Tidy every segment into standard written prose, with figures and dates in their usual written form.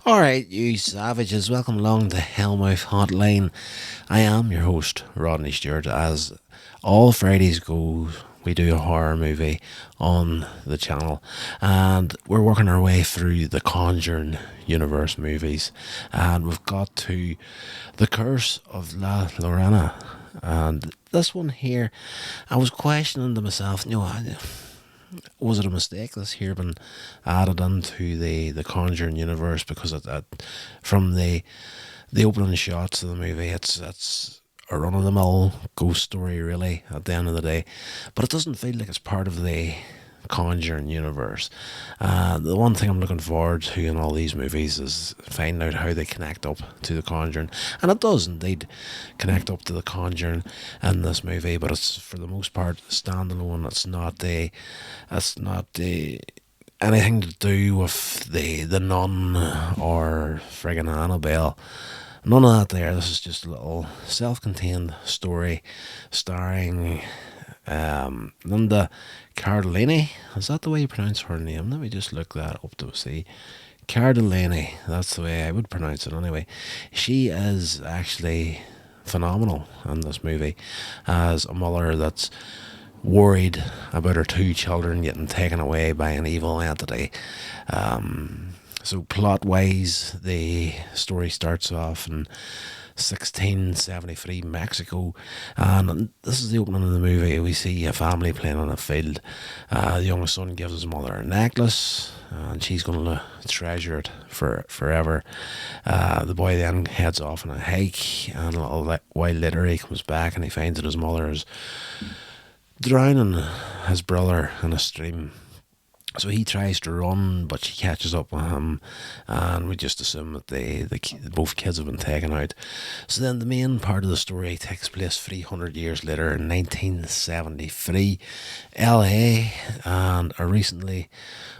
Alright, you savages, welcome along to Hellmouth Hotline. I am your host, Rodney Stewart. As all Fridays go, we do a horror movie on the channel, and we're working our way through the Conjuring universe movies, and we've got to the Curse of La Llorona. And this one here, I was questioning to myself, was it a mistake this here been added into the Conjuring universe, because from the opening shots of the movie, it's a run of the mill ghost story really at the end of the day, but it doesn't feel like it's part of the Conjuring universe. The one thing I'm looking forward to in all these movies is finding out how they connect up to the Conjuring, and it does indeed connect up to the Conjuring in this movie, but it's for the most part standalone. It's not anything to do with the nun or friggin' Annabelle. None of that there. This is just a little self-contained story starring Linda Cardellini. Is that the way you pronounce her name? Let me just look that up to see. Cardellini. That's the way I would pronounce it anyway. She is actually phenomenal in this movie as a mother that's worried about her two children getting taken away by an evil entity. So plot-wise, the story starts off in 1673 Mexico, and this is the opening of the movie. We see a family playing on a field. The youngest son gives his mother a necklace, and she's going to treasure it for forever. The boy then heads off on a hike, and a little while later he comes back and he finds that his mother is drowning his brother in a stream. So he tries to run, but she catches up with him, and we just assume that both kids have been taken out. So then the main part of the story takes place 300 years later in 1973, LA, and a recently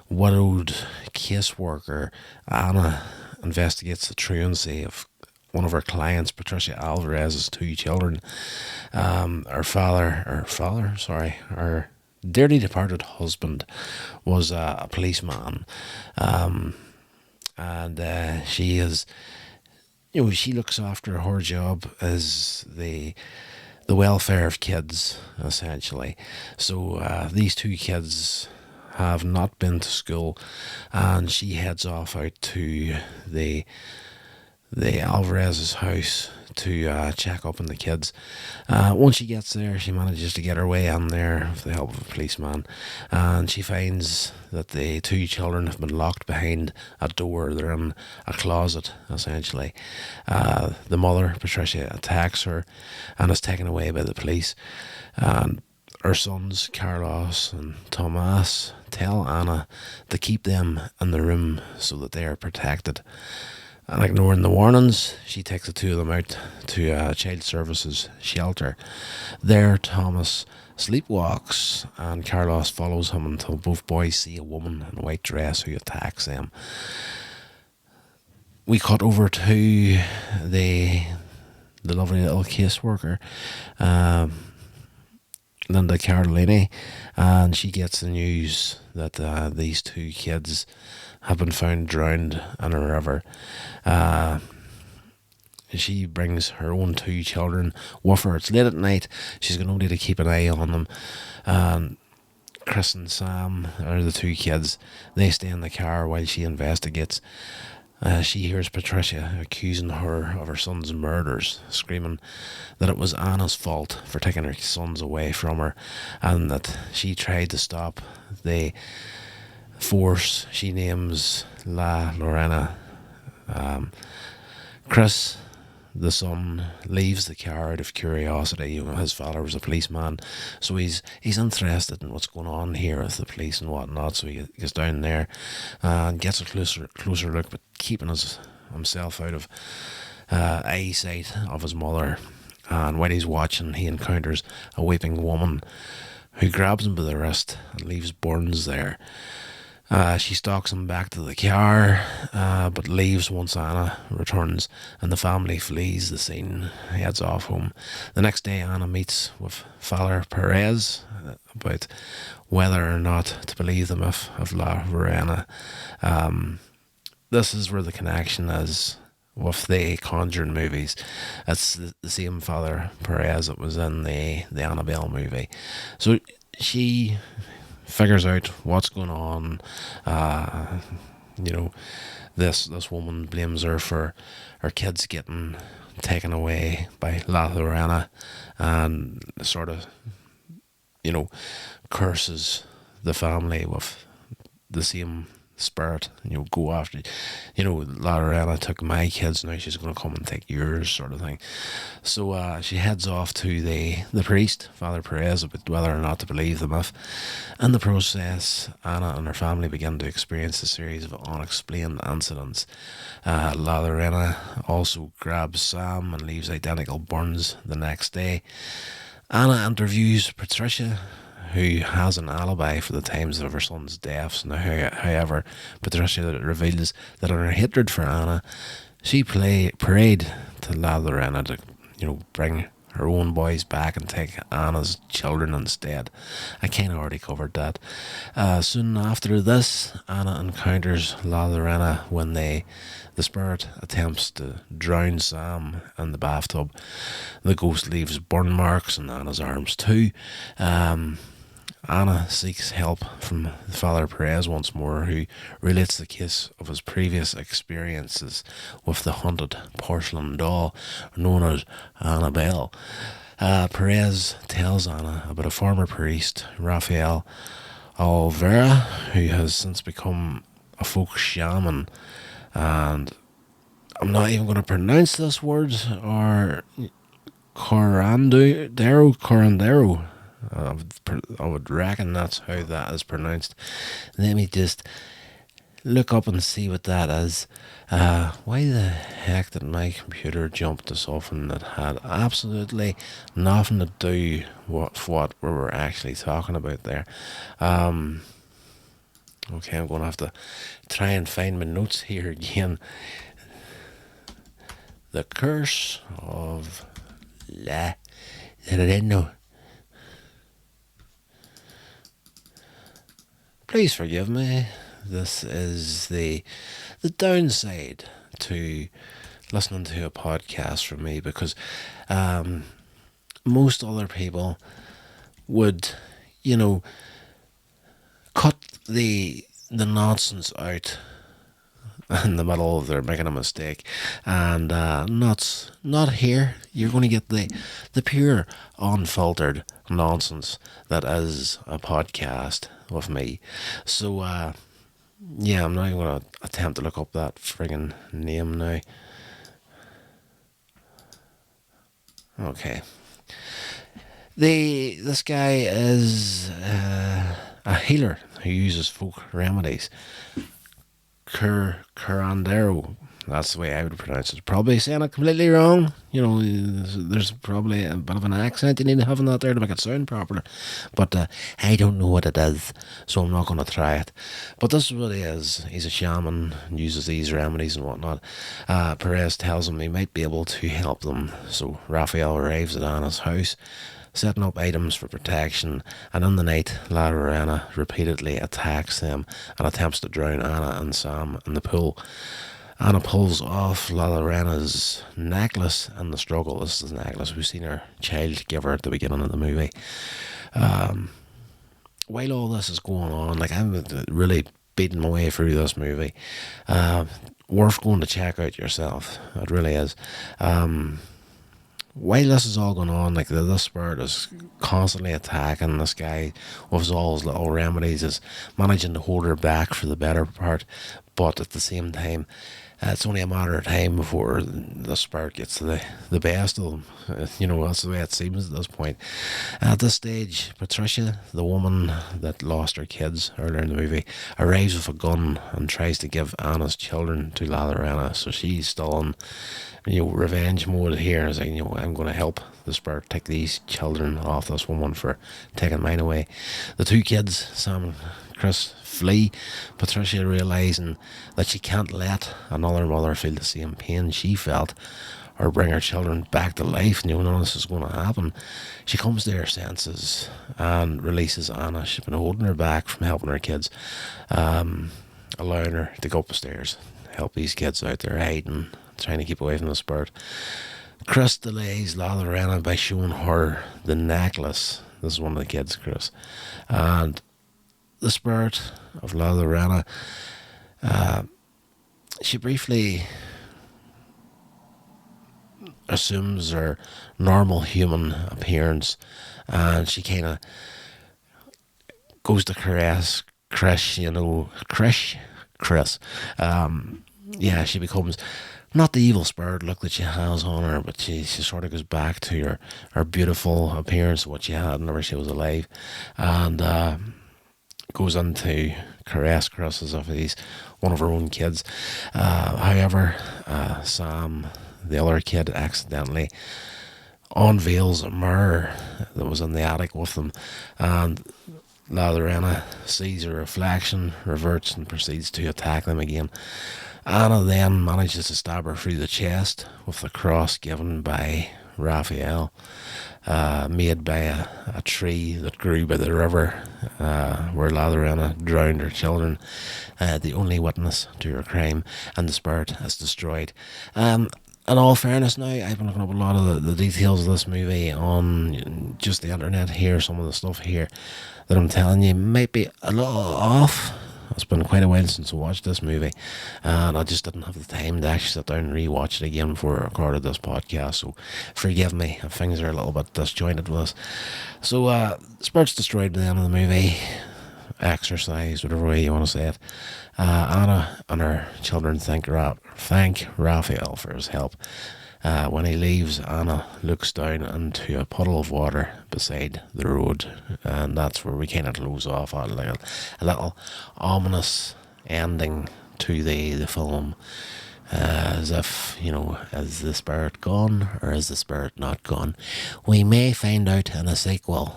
widowed caseworker, Anna, investigates the truancy of one of her clients, Patricia Alvarez's two children. Her dearly departed husband was a policeman, and she looks after her job as the welfare of kids, essentially. So these two kids have not been to school, and she heads off out to the Alvarez's house to check up on the kids. Once she gets there, she manages to get her way in there with the help of a policeman, and she finds that the two children have been locked behind a door. They're in a closet, essentially. The mother, Patricia, attacks her and is taken away by the police. And her sons, Carlos and Tomas, tell Anna to keep them in the room so that they are protected. And ignoring the warnings, she takes the two of them out to a child services shelter. There, Thomas sleepwalks, and Carlos follows him until both boys see a woman in a white dress who attacks them. We cut over to the lovely little caseworker, Linda Cardellini, and she gets the news that these two kids have been found drowned in a river. She brings her own two children with her. It's late at night. She's going only to keep an eye on them. Chris and Sam are the two kids. They stay in the car while she investigates. She hears Patricia accusing her of her son's murders, screaming that it was Anna's fault for taking her sons away from her, and that she tried to stop the force she names La Llorona. Chris, the son, leaves the car out of curiosity. His father was a policeman, so he's interested in what's going on here with the police and whatnot. So he gets down there and gets a closer look, but keeping himself out of eyesight of his mother. And while he's watching, he encounters a weeping woman who grabs him by the wrist and leaves burns there. She stalks him back to the car, but leaves once Anna returns, and the family flees the scene, heads off home. The next day, Anna meets with Father Perez about whether or not to believe the myth of La Llorona. this is where the connection is with the Conjuring movies. It's the same Father Perez that was in the Annabelle movie. So she figures out what's going on. Uh, you know, this woman blames her for her kids getting taken away by La Llorona, and sort of, you know, curses the family with the same spirit. Go after, La Llorona took my kids, now she's going to come and take yours, sort of thing. So she heads off to the priest, Father Perez, about whether or not to believe the myth. In the process, Anna and her family begin to experience a series of unexplained incidents. La Llorona also grabs Sam and leaves identical burns the next day. Anna interviews Patricia, who has an alibi for the times of her son's deaths. Now, however, Patricia reveals that in her hatred for Anna, she prayed to La Llorona to, bring her own boys back and take Anna's children instead. I kind of already covered that. Soon after this, Anna encounters La Llorona when the spirit attempts to drown Sam in the bathtub. The ghost leaves burn marks on Anna's arms too. Anna seeks help from Father Perez once more, who relates the case of his previous experiences with the haunted porcelain doll known as Annabelle. Perez tells Anna about a former priest, Rafael Alvera, who has since become a folk shaman, and I'm not even going to pronounce this word, or Corandero. I would reckon that's how that is pronounced. Let me just look up and see what that is. Why the heck did my computer jump to something that had absolutely nothing to do with what we were actually talking about there? Okay, I'm going to have to try and find my notes here again. The Curse of La Llorona. Please forgive me. This is the downside to listening to a podcast from me, because most other people would, cut the nonsense out in the middle of their making a mistake, and not here. You're going to get the pure, unfiltered nonsense that is a podcast with me. So yeah, I'm not even going to attempt to look up that friggin' name now. Okay, this guy is a healer who uses folk remedies. Curandero. That's the way I would pronounce it. Probably saying it completely wrong. There's probably a bit of an accent you need to have in that there to make it sound proper. But I don't know what it is, so I'm not going to try it. But this is what he is. He's a shaman, uses these remedies and whatnot. Perez tells him he might be able to help them. So Raphael arrives at Anna's house, setting up items for protection, and in the night, La Llorona repeatedly attacks them and attempts to drown Anna and Sam in the pool. Anna pulls off La Llorona's necklace in the struggle. This is the necklace we've seen her child give her at the beginning of the movie. While all this is going on, I'm really beating my way through this movie. Worth going to check out yourself. It really is. While this is all going on, this spirit is constantly attacking this guy with all his little remedies, is managing to hold her back for the better part, but at the same time, it's only a matter of time before the spirit gets to the best of them. That's the way it seems at this point. At this stage, Patricia, the woman that lost her kids earlier in the movie, arrives with a gun and tries to give Anna's children to La Llorona. So she's still in revenge mode here, saying, I'm going to help the spirit take these children off this woman for taking mine away. The two kids, Sam and Chris, flee. Patricia, realising that she can't let another mother feel the same pain she felt, or bring her children back to life, none of this is going to happen. She comes to her senses and releases Anna. She's been holding her back from helping her kids, allowing her to go up the stairs, help these kids out there hiding, trying to keep away from the spirit. Chris delays La Llorona by showing her the necklace. This is one of the kids, Chris. And the spirit of La Llorona, she briefly assumes her normal human appearance, and she kind of goes to caress Chris, Chris. Yeah, she becomes not the evil spirit look that she has on her, but she sort of goes back to her beautiful appearance, what she had whenever she was alive, and goes on to caress Chris as if he's one of her own kids. However, Sam, the other kid, accidentally unveils a mirror that was in the attic with them, and La Llorona sees her reflection, reverts, and proceeds to attack them again. Anna then manages to stab her through the chest with the cross given by Raphael, made by a tree that grew by the river, where La Llorona drowned her children, the only witness to her crime, and the spirit is destroyed. In all fairness now, I've been looking up a lot of the details of this movie on just the internet here. Some of the stuff here that I'm telling you might be a little off. It's been quite a while since I watched this movie, and I just didn't have the time to actually sit down and rewatch it again before I recorded this podcast, so forgive me if things are a little bit disjointed with this. So, Spirit's destroyed by the end of the movie, exercise, whatever way you want to say it. Anna and her children thank Raphael for his help. When he leaves, Anna looks down into a puddle of water beside the road, and that's where we kind of close off a little ominous ending to the film, as if, is the spirit gone or is the spirit not gone? We may find out in a sequel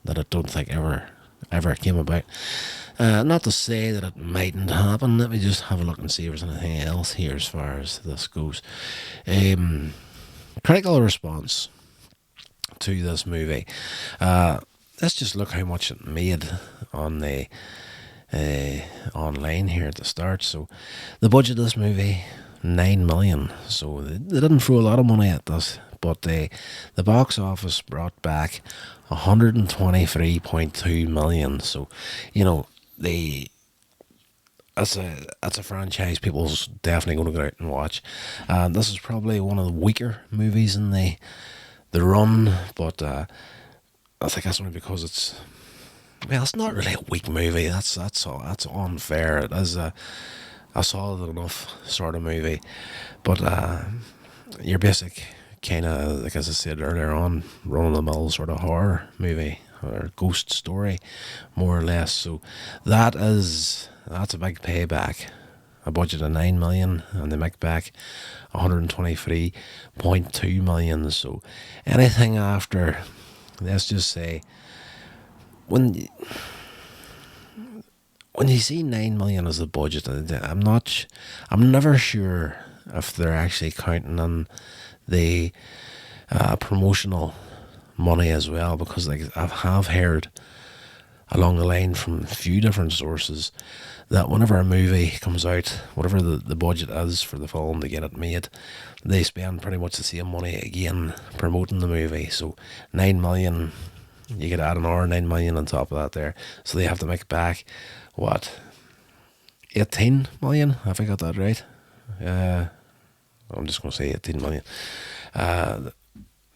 that I don't think ever came about. Not to say that it mightn't happen. Let me just have a look and see if there's anything else here as far as this goes. Critical response to this movie. Let's just look how much it made on the online here at the start. So the budget of this movie, 9 million. So they didn't throw a lot of money at this, but the box office brought back 123.2 million. So, that's a franchise people's definitely going to go out and watch. This is probably one of the weaker movies in the run, but I think that's only because it's not really a weak movie. That's unfair. It is a solid enough sort of movie, but your basic kind of, like as I said earlier on, run-of-the-mill sort of horror movie or ghost story, more or less. So that's a big payback. A budget of 9 million and they make back 123.2 million. So anything after, let's just say, when you see 9 million as the budget, I'm never sure if they're actually counting on the promotional money as well, because I have heard along the line from a few different sources that whenever a movie comes out, whatever the budget is for the film to get it made, they spend pretty much the same money again promoting the movie. So 9 million, you could add another 9 million on top of that there, so they have to make back 18 million, have I got that right? I'm just going to say 18 million.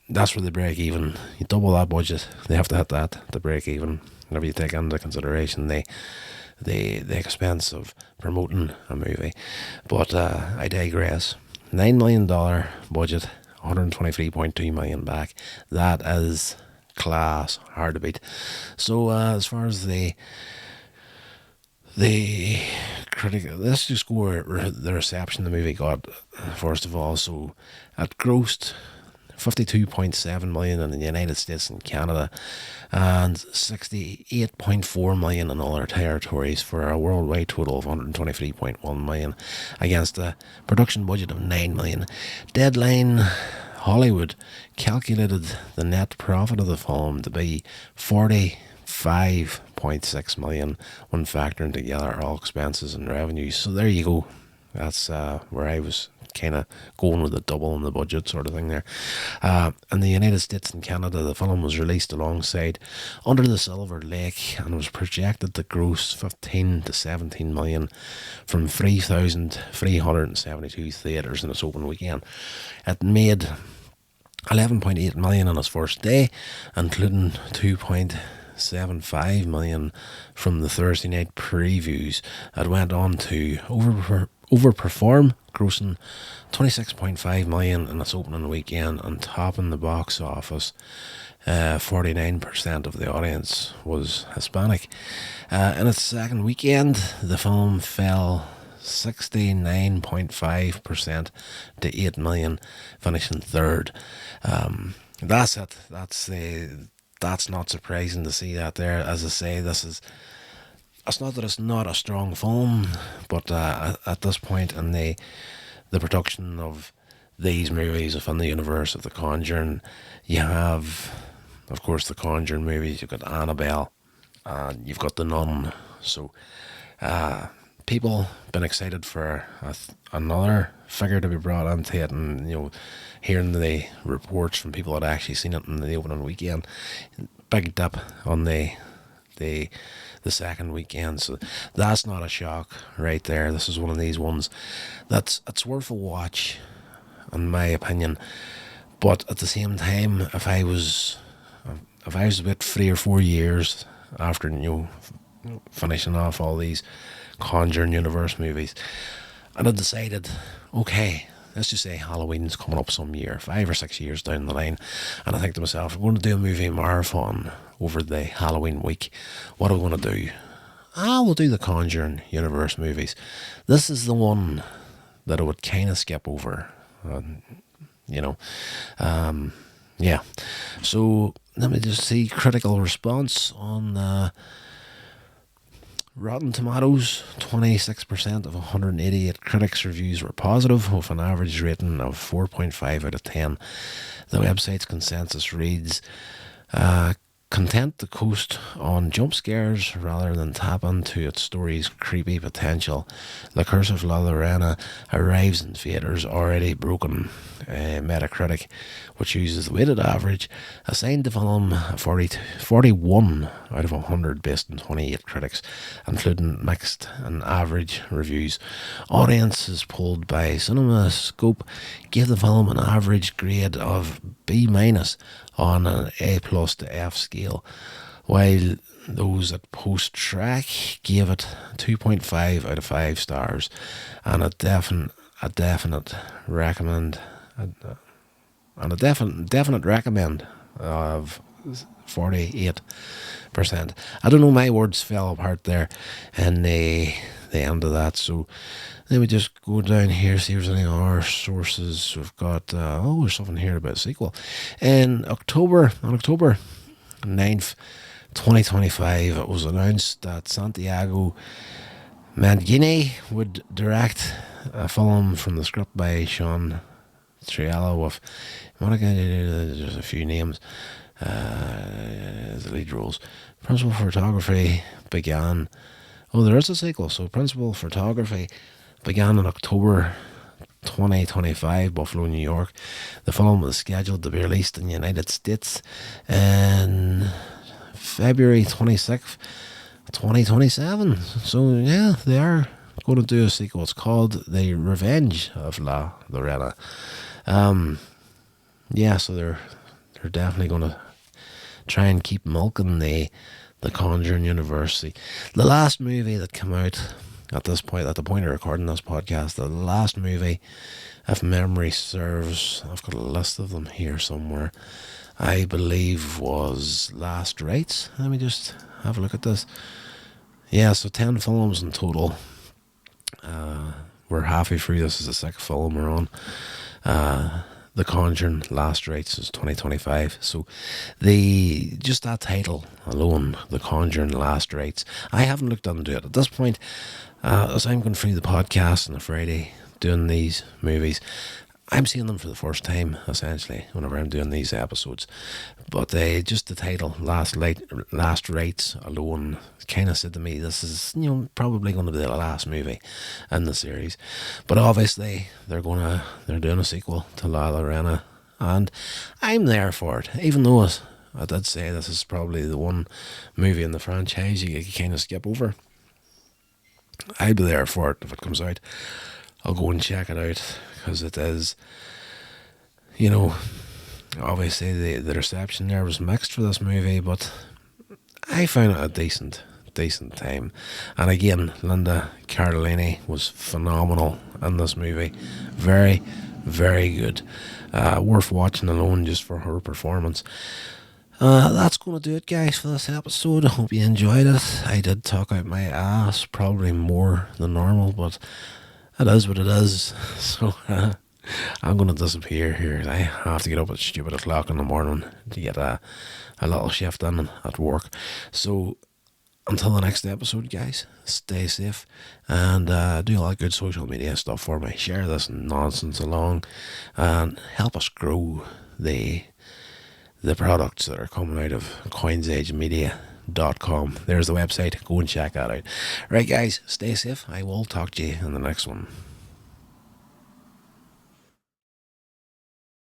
That's where they break even. You double that budget, they have to hit that to break even. Whenever you take into consideration the expense of promoting a movie. But I digress. $9 million budget, 123.2 million back. That is class, hard to beat. So as far as the critical, let's just go over the reception the movie got first of all. So it grossed 52.7 million in the United States and Canada, and 68.4 million in other territories, for a worldwide total of 123.1 million against a production budget of 9 million. Deadline Hollywood calculated the net profit of the film to be 45.6 million when factoring together all expenses and revenues. So there you go. That's where I was kind of going with the double in the budget sort of thing there. In the United States and Canada, the film was released alongside Under the Silver Lake and was projected to gross 15 to 17 million from 3,372 theatres in its open weekend. It made 11.8 million on its first day, including 2.75 million from the Thursday night previews. It went on to overperform, grossing 26.5 million in its opening weekend and topping the box office. 49% of the audience was Hispanic. In its second weekend, the film fell 69.5% to 8 million, finishing third. That's it. That's not surprising to see that there. As I say, it's not that it's not a strong film, but at this point in the production of these movies within the universe of The Conjuring, you have, of course, the Conjuring movies. You've got Annabelle, and you've got The Nun. So people been excited for another figure to be brought into it, and hearing the reports from people that actually seen it in the opening weekend, big dip on the second weekend. So that's not a shock right there. This is one of these ones it's worth a watch, in my opinion. But at the same time, if I was about 3 or 4 years after finishing off all these Conjuring universe movies, and I decided, okay, let's just say Halloween's coming up some year, 5 or 6 years down the line, and I think to myself, I'm going to do a movie marathon over the Halloween week. What are we going to do? We'll do the Conjuring universe movies. This is the one that I would kind of skip over, yeah. So let me just see critical response on Rotten Tomatoes. 26% of 188 critics' reviews were positive, with an average rating of 4.5 out of 10. The website's consensus reads, content to coast on jump scares rather than tap into its story's creepy potential. The Curse of La Llorona arrives in theatres already broken. Metacritic, which uses the weighted average, assigned the film a 41 out of 100 based on 28 critics, including mixed and average reviews. Audiences polled by CinemaScope gave the film an average grade of B- on an A+ to F scale, while those at Post-Track gave it 2.5 out of 5 stars, and a definite recommend of 48%. I don't know, my words fell apart there in the end of that. So let me just go down here, see if there's any other sources. We've got there's something here about a sequel. On October 9th, 2025, it was announced that Santiago Mangini would direct a film from the script by Sean Triella with there's a few names as the lead roles. Principal photography began. There is a sequel. So principal photography began in October 2025, Buffalo, New York. The film was scheduled to be released in the United States in February 26th, 2027. So yeah, they are going to do a sequel. It's called The Revenge of La Llorona. So they're definitely going to try and keep milking the Conjuring universe. The last movie that came out at the point of recording this podcast, the last movie, if memory serves, I've got a list of them here somewhere, I believe was Last Rites. Let me just have a look at this. Yeah, so 10 films in total. We're halfway through. This is the 6th film we're on. The Conjuring Last Rites is 2025. So just that title alone, The Conjuring Last Rites, I haven't looked into it at this point. As I'm going through the podcast on a Friday doing these movies, I'm seeing them for the first time, essentially, whenever I'm doing these episodes. But just the title, Last Rites alone, kind of said to me, this is, probably going to be the last movie in the series. But obviously, they're doing a sequel to La Llorona, and I'm there for it. Even though I did say this is probably the one movie in the franchise you kind of skip over, I'd be there for it if it comes out. I'll go and check it out, because it is, obviously the reception there was mixed for this movie, but I found it a decent time. And again, Linda Cardellini was phenomenal in this movie. Very, very good. Worth watching alone just for her performance. That's going to do it, guys, for this episode. I hope you enjoyed it. I did talk out my ass, probably more than normal, but it is what it is. So I'm going to disappear here. I have to get up at stupid o'clock in the morning to get a little shift in at work. So until the next episode, guys, stay safe and do all that good social media stuff for me. Share this nonsense along and help us grow the products that are coming out of coinsagemedia.com. There's the website. Go and check that out. Right, guys, stay safe. I will talk to you in the next one.